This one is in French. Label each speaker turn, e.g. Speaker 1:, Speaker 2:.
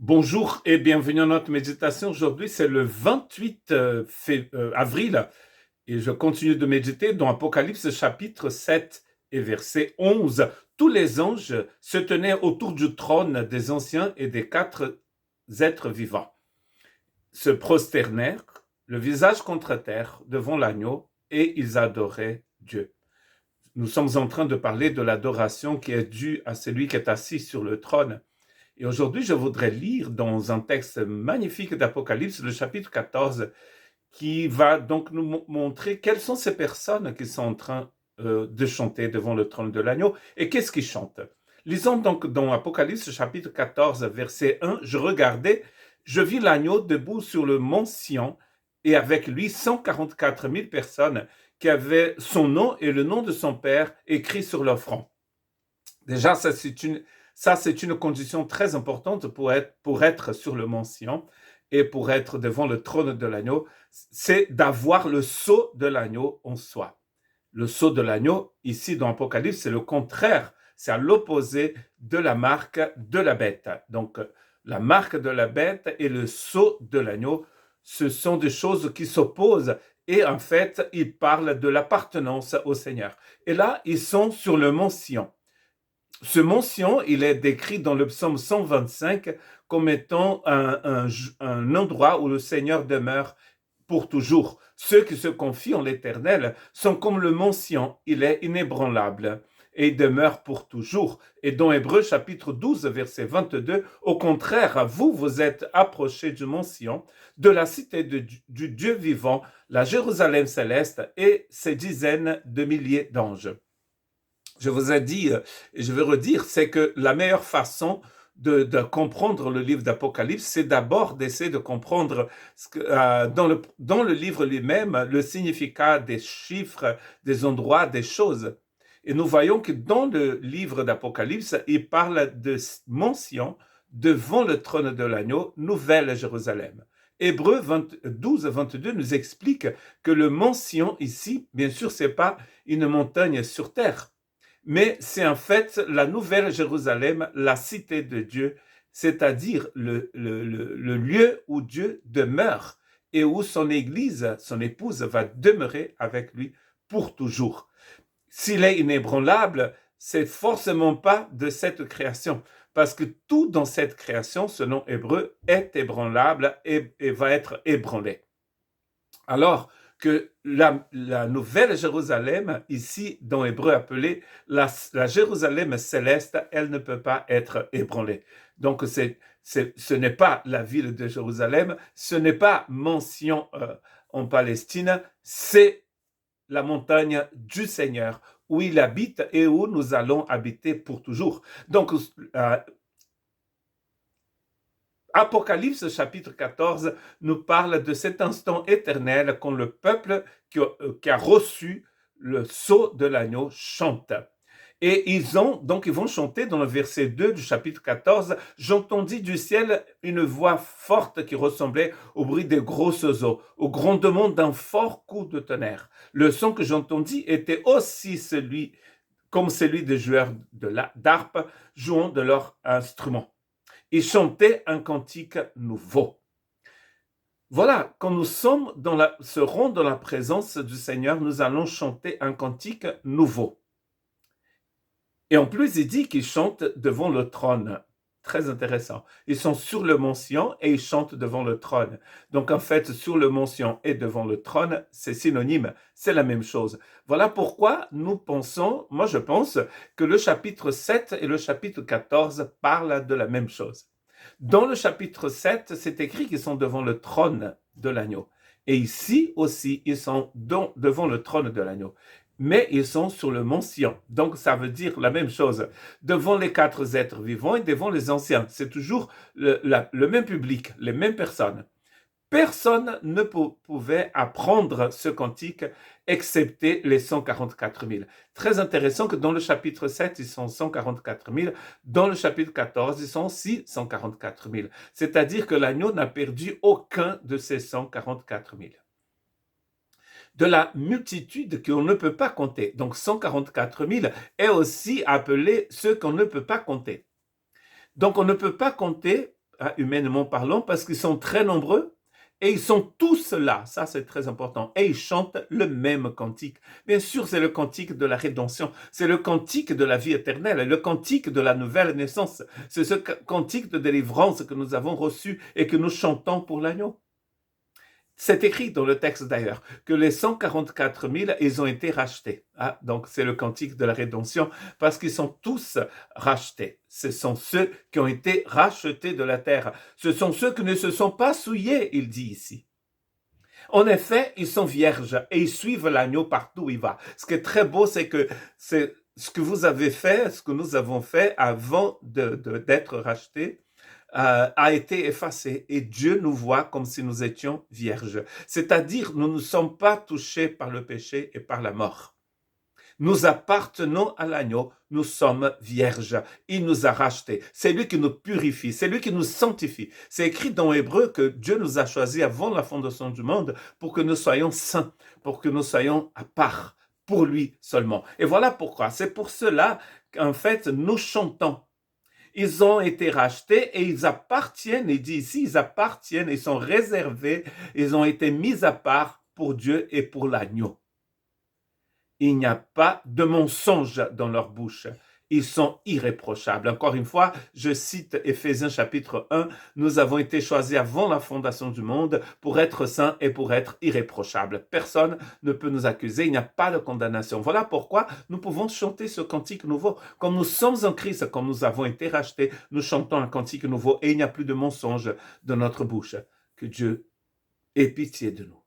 Speaker 1: Bonjour et bienvenue à notre méditation. Aujourd'hui, c'est le 28 avril et je continue de méditer dans Apocalypse chapitre 7 et verset 11. Tous les anges se tenaient autour du trône des anciens et des quatre êtres vivants, se prosternèrent, le visage contre terre, devant l'agneau, et ils adoraient Dieu. Nous sommes en train de parler de l'adoration qui est due à celui qui est assis sur le trône. Et aujourd'hui, je voudrais lire dans un texte magnifique d'Apocalypse, le chapitre 14, qui va donc nous montrer quelles sont ces personnes qui sont en train de chanter devant le trône de l'agneau et qu'est-ce qu'ils chantent. Lisons donc dans Apocalypse chapitre 14, verset 1, « Je regardais, je vis l'agneau debout sur le mont Sion et avec lui 144 000 personnes qui avaient son nom et le nom de son père écrit sur leur front. » Déjà, ça c'est une condition très importante pour être sur le mont Sion et pour être devant le trône de l'agneau, c'est d'avoir le sceau de l'agneau en soi. Le sceau de l'agneau, ici dans l'Apocalypse, c'est le contraire, c'est à l'opposé de la marque de la bête. Donc, la marque de la bête et le sceau de l'agneau, ce sont des choses qui s'opposent et en fait, ils parlent de l'appartenance au Seigneur. Et là, ils sont sur le mont Sion. Ce mont Sion, il est décrit dans le psaume 125 comme étant un endroit où le Seigneur demeure pour toujours. Ceux qui se confient en l'Éternel sont comme le mont Sion, il est inébranlable et il demeure pour toujours. Et dans Hébreux chapitre 12, verset 22, au contraire, vous êtes approchés du mont Sion, de la cité du Dieu vivant, la Jérusalem céleste et ses dizaines de milliers d'anges. Je vous ai dit, et je vais redire, c'est que la meilleure façon de comprendre le livre d'Apocalypse, c'est d'abord d'essayer de comprendre dans le livre lui-même le significat des chiffres, des endroits, des choses. Et nous voyons que dans le livre d'Apocalypse, il parle de mont Sion devant le trône de l'agneau, Nouvelle Jérusalem. Hébreux 12, 22 nous explique que le mont Sion ici, bien sûr, c'est pas une montagne sur terre, mais c'est en fait la nouvelle Jérusalem, la cité de Dieu, c'est-à-dire le lieu où Dieu demeure et où son église, son épouse, va demeurer avec lui pour toujours. S'il est inébranlable, c'est forcément pas de cette création, parce que tout dans cette création, selon Hébreu, est ébranlable et va être ébranlé. Alors que la nouvelle Jérusalem, ici dans Hébreu appelée la Jérusalem céleste, elle ne peut pas être ébranlée. Donc ce n'est pas la ville de Jérusalem, ce n'est pas Mont Sion en Palestine, c'est la montagne du Seigneur où il habite et où nous allons habiter pour toujours. Donc Apocalypse chapitre 14 nous parle de cet instant éternel quand le peuple qui a reçu le sceau de l'agneau chante. Et ils vont chanter dans le verset 2 du chapitre 14, « J'entendis du ciel une voix forte qui ressemblait au bruit des grosses eaux, au grondement d'un fort coup de tonnerre. Le son que j'entendis était aussi comme celui des joueurs d'harpe jouant de leur instrument. Ils chantaient un cantique nouveau. » Voilà, quand nous serons dans la présence du Seigneur, nous allons chanter un cantique nouveau. Et en plus, il dit qu'ils chantent devant le trône. Très intéressant. Ils sont sur le mont Sion et ils chantent devant le trône. Donc en fait, sur le mont Sion et devant le trône, c'est synonyme, c'est la même chose. Voilà pourquoi moi je pense que le chapitre 7 et le chapitre 14 parlent de la même chose. Dans le chapitre 7, c'est écrit qu'ils sont devant le trône de l'agneau. Et ici aussi, ils sont devant le trône de l'agneau. Mais ils sont sur le mont Sion. Donc, ça veut dire la même chose. Devant les quatre êtres vivants et devant les anciens. C'est toujours le même public, les mêmes personnes. Personne ne pouvait apprendre ce cantique excepté les 144 000. Très intéressant que dans le chapitre 7, ils sont 144 000. Dans le chapitre 14, ils sont aussi 144 000. C'est-à-dire que l'agneau n'a perdu aucun de ces 144 000. De la multitude qu'on ne peut pas compter. Donc 144 000 est aussi appelé ceux qu'on ne peut pas compter. Donc on ne peut pas compter humainement parlant, parce qu'ils sont très nombreux et ils sont tous là. Ça, c'est très important. Et ils chantent le même cantique. Bien sûr, c'est le cantique de la rédemption. C'est le cantique de la vie éternelle, le cantique de la nouvelle naissance. C'est ce cantique de délivrance que nous avons reçu et que nous chantons pour l'agneau. C'est écrit dans le texte d'ailleurs que les 144 000, ils ont été rachetés. Ah, donc c'est le cantique de la rédemption parce qu'ils sont tous rachetés. Ce sont ceux qui ont été rachetés de la terre. Ce sont ceux qui ne se sont pas souillés, il dit ici. En effet, ils sont vierges et ils suivent l'agneau partout où il va. Ce qui est très beau, c'est que c'est ce que vous avez fait, ce que nous avons fait avant d'être rachetés, a été effacé et Dieu nous voit comme si nous étions vierges. C'est-à-dire, nous ne sommes pas touchés par le péché et par la mort. Nous appartenons à l'agneau, nous sommes vierges. Il nous a rachetés. C'est lui qui nous purifie, c'est lui qui nous sanctifie. C'est écrit dans Hébreu que Dieu nous a choisis avant la fondation du monde pour que nous soyons saints, pour que nous soyons à part, pour lui seulement. Et voilà pourquoi. C'est pour cela qu'en fait, nous chantons. Ils ont été rachetés et ils appartiennent, il dit ici, ils appartiennent, ils sont réservés, ils ont été mis à part pour Dieu et pour l'agneau. Il n'y a pas de mensonge dans leur bouche. Ils sont irréprochables. Encore une fois, je cite Éphésiens chapitre 1, nous avons été choisis avant la fondation du monde pour être saints et pour être irréprochables. Personne ne peut nous accuser, il n'y a pas de condamnation. Voilà pourquoi nous pouvons chanter ce cantique nouveau. Comme nous sommes en Christ, comme nous avons été rachetés, nous chantons un cantique nouveau et il n'y a plus de mensonge dans notre bouche. Que Dieu ait pitié de nous.